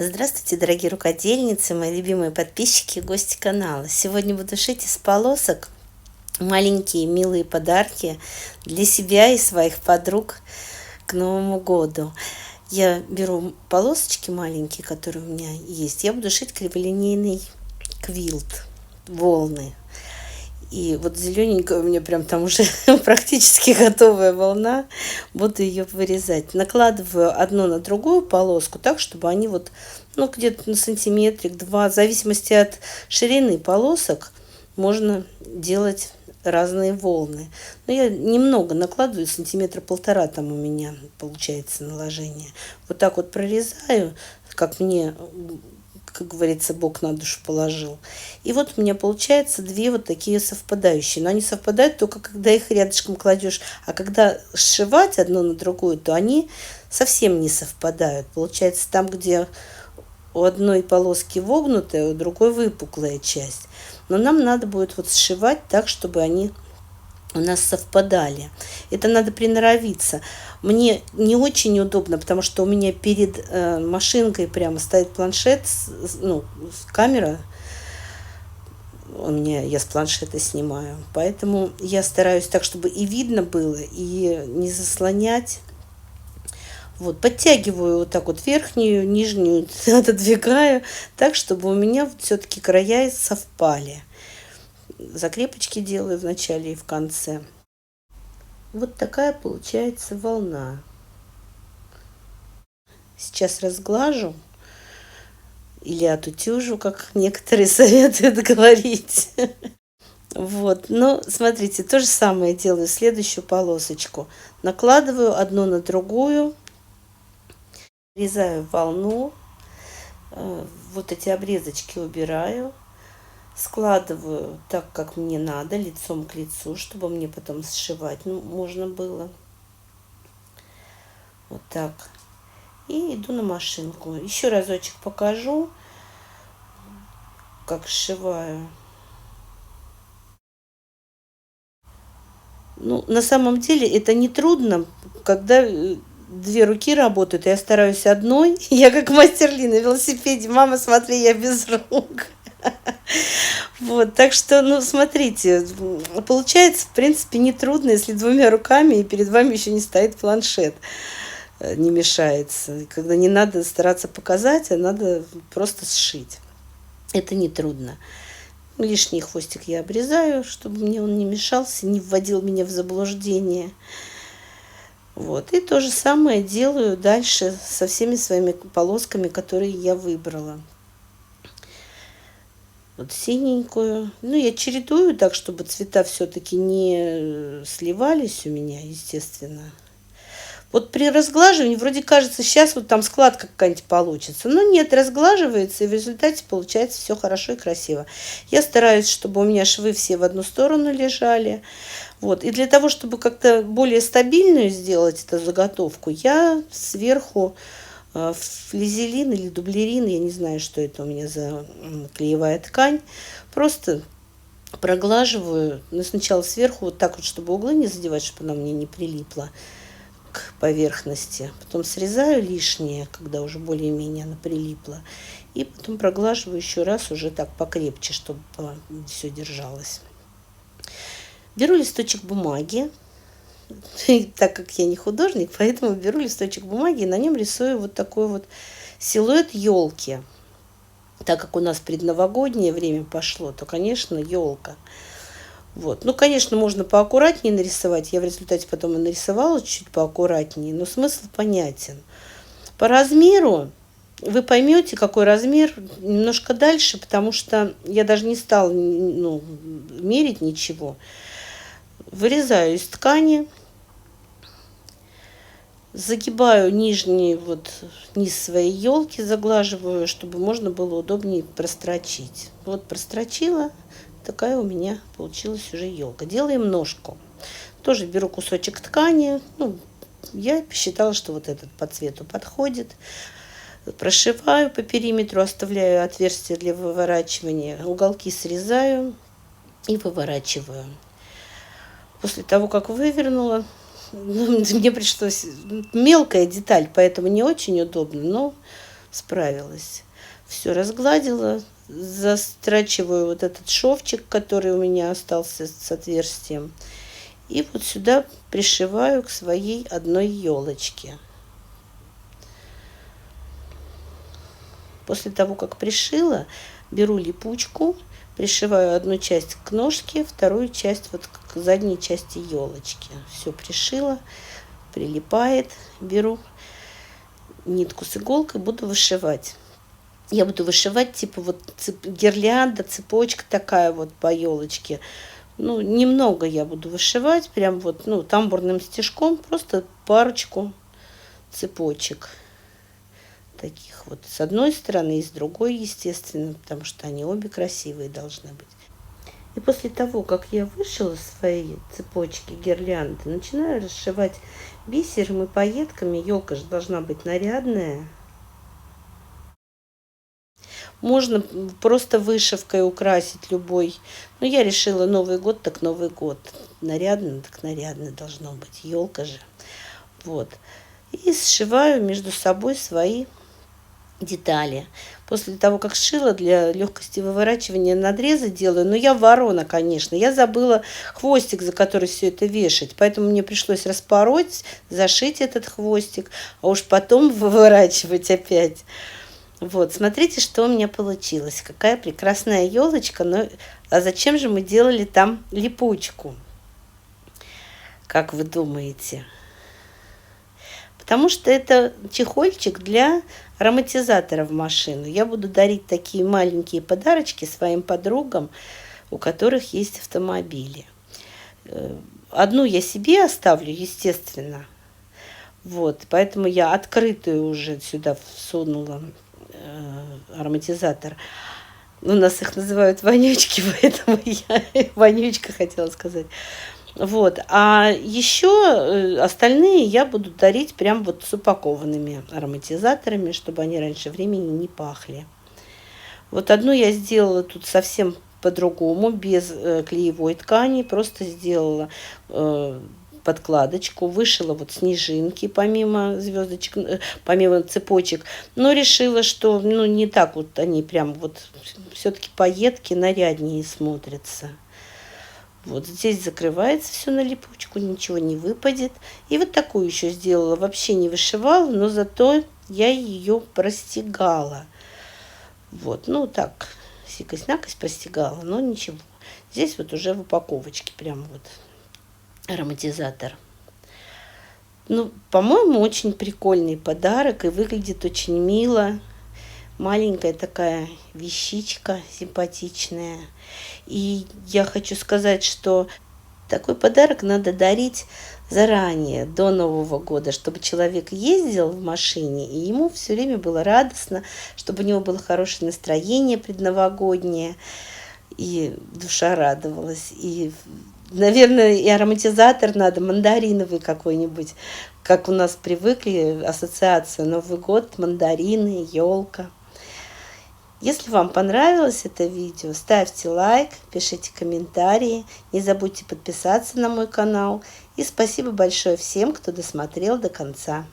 Здравствуйте, дорогие рукодельницы, мои любимые подписчики и гости канала. Сегодня буду шить из полосок маленькие милые подарки для себя и своих подруг к Новому году. Я беру полосочки маленькие, которые у меня есть. Я буду шить криволинейный квилт, волны. И вот зелененькая у меня прям там уже практически готовая волна. Буду ее вырезать. Накладываю одну на другую полоску так, чтобы они вот, где-то на сантиметрик, два, в зависимости от ширины полосок, можно делать разные волны. Но я немного накладываю, сантиметра полтора там у меня получается наложение. Вот так вот прорезаю, как мне, как говорится, Бог на душу положил. И вот у меня получается две вот такие совпадающие. Но они совпадают только когда их рядышком кладешь. А когда сшивать одну на другую, то они совсем не совпадают. Получается, там, где у одной полоски вогнутая, у другой выпуклая часть. Но нам надо будет вот сшивать так, чтобы они у нас совпадали. Это надо приноровиться. Мне не очень удобно, потому что у меня перед машинкой прямо стоит планшет, камера. Я с планшета снимаю. Поэтому я стараюсь так, чтобы и видно было, и не заслонять. Вот, подтягиваю вот так вот верхнюю, нижнюю отодвигаю, так, чтобы у меня все-таки края совпали. Закрепочки делаю в начале и в конце. Вот такая получается волна. Сейчас разглажу или отутюжу, как некоторые советуют говорить. Вот, смотрите, то же самое делаю, следующую полосочку. Накладываю одну на другую, врезаю волну, вот эти обрезочки убираю. Складываю так, как мне надо, лицом к лицу, чтобы мне потом сшивать можно было. Вот так. И иду на машинку. Еще разочек покажу, как сшиваю. На самом деле это не трудно, когда две руки работают. Я стараюсь одной. Я как мастер-ли на велосипеде. Мама, смотри, я без рук. Вот, так что, смотрите, получается, в принципе, нетрудно, если двумя руками и перед вами еще не стоит планшет, не мешается. Когда не надо стараться показать, а надо просто сшить. Это нетрудно. Лишний хвостик я обрезаю, чтобы мне он не мешался, не вводил меня в заблуждение. Вот, и то же самое делаю дальше со всеми своими полосками, которые я выбрала. Вот синенькую. Я чередую так, чтобы цвета все-таки не сливались у меня, естественно. Вот при разглаживании вроде кажется, сейчас вот там складка какая-нибудь получится. Но нет, разглаживается, и в результате получается все хорошо и красиво. Я стараюсь, чтобы у меня швы все в одну сторону лежали. Вот. И для того, чтобы как-то более стабильную сделать эту заготовку, я сверху флизелин или дублерин, я не знаю, что это у меня за клеевая ткань, просто проглаживаю, сначала сверху вот так вот, чтобы углы не задевать, чтобы она мне не прилипла к поверхности. Потом срезаю лишнее, когда уже более-менее она прилипла. И потом проглаживаю еще раз уже так покрепче, чтобы все держалось. Беру листочек бумаги. Так как я не художник, поэтому беру листочек бумаги и на нем рисую вот такой вот силуэт елки. Так как у нас предновогоднее время пошло, то, конечно, елка. Вот. Конечно, можно поаккуратнее нарисовать. Я в результате потом и нарисовала чуть поаккуратнее, но смысл понятен. По размеру вы поймете, какой размер немножко дальше, потому что я даже не стала мерить ничего. Вырезаю из ткани. Загибаю нижний, низ своей елки, заглаживаю, чтобы можно было удобнее прострочить. Вот прострочила, такая у меня получилась уже елка. Делаем ножку. Тоже беру кусочек ткани. Я посчитала, что вот этот по цвету подходит. Прошиваю по периметру, оставляю отверстие для выворачивания. Уголки срезаю и выворачиваю. После того, как вывернула, мне пришлось мелкая деталь, поэтому не очень удобно, но справилась. Все разгладила, застрачиваю вот этот шовчик, который у меня остался с отверстием. И вот сюда пришиваю к своей одной елочке. После того, как пришила, беру липучку, пришиваю одну часть к ножке, вторую часть вот к задней части елочки. Все пришила, прилипает. Беру нитку с иголкой, буду вышивать. Я буду вышивать типа вот гирлянда, цепочка такая вот по елочке. Ну, немного я буду вышивать, прям вот, ну, тамбурным стежком, просто парочку цепочек. Таких вот с одной стороны и с другой, естественно, потому что они обе красивые должны быть. И после того, как я вышила свои цепочки гирлянды, начинаю расшивать бисером и пайетками. Елка же должна быть нарядная. Можно просто вышивкой украсить любой. Но я решила Новый год, так Новый год. Нарядно, так нарядно должно быть. Елка же. Вот. И сшиваю между собой свои детали. После того, как сшила, для легкости выворачивания надрезы делаю. Но я ворона, конечно. Я забыла хвостик, за который все это вешать. Поэтому мне пришлось распороть, зашить этот хвостик, а уж потом выворачивать опять. Вот, смотрите, что у меня получилось. Какая прекрасная елочка. Но а зачем же мы делали там липучку? Как вы думаете? Потому что это чехольчик для ароматизатора в машину. Я буду дарить такие маленькие подарочки своим подругам, у которых есть автомобили. Одну я себе оставлю, естественно. Вот, поэтому я открытую уже сюда всунула ароматизатор. У нас их называют вонючки, поэтому я вонючка хотела сказать. Вот. А еще остальные я буду дарить прям вот с упакованными ароматизаторами, чтобы они раньше времени не пахли. Вот одну я сделала тут совсем по-другому, без клеевой ткани, просто сделала подкладочку, вышила вот снежинки помимо звездочек, помимо цепочек, но решила, что ну не так вот они прям вот все-таки пайетки наряднее смотрятся. Вот здесь закрывается все на липучку, ничего не выпадет. И вот такую еще сделала. Вообще не вышивала, но зато я ее простегала. Вот, ну так, сикость-накость простегала, но ничего. Здесь вот уже в упаковочке прям вот ароматизатор. Ну, по-моему, очень прикольный подарок и выглядит очень мило. Маленькая такая вещичка симпатичная. И я хочу сказать, что такой подарок надо дарить заранее, до Нового года, чтобы человек ездил в машине, и ему все время было радостно, чтобы у него было хорошее настроение предновогоднее, и душа радовалась. И, наверное, и ароматизатор надо, мандариновый какой-нибудь, как у нас привыкли, ассоциация Новый год, мандарины, елка. Если вам понравилось это видео, ставьте лайк, пишите комментарии, не забудьте подписаться на мой канал. И спасибо большое всем, кто досмотрел до конца.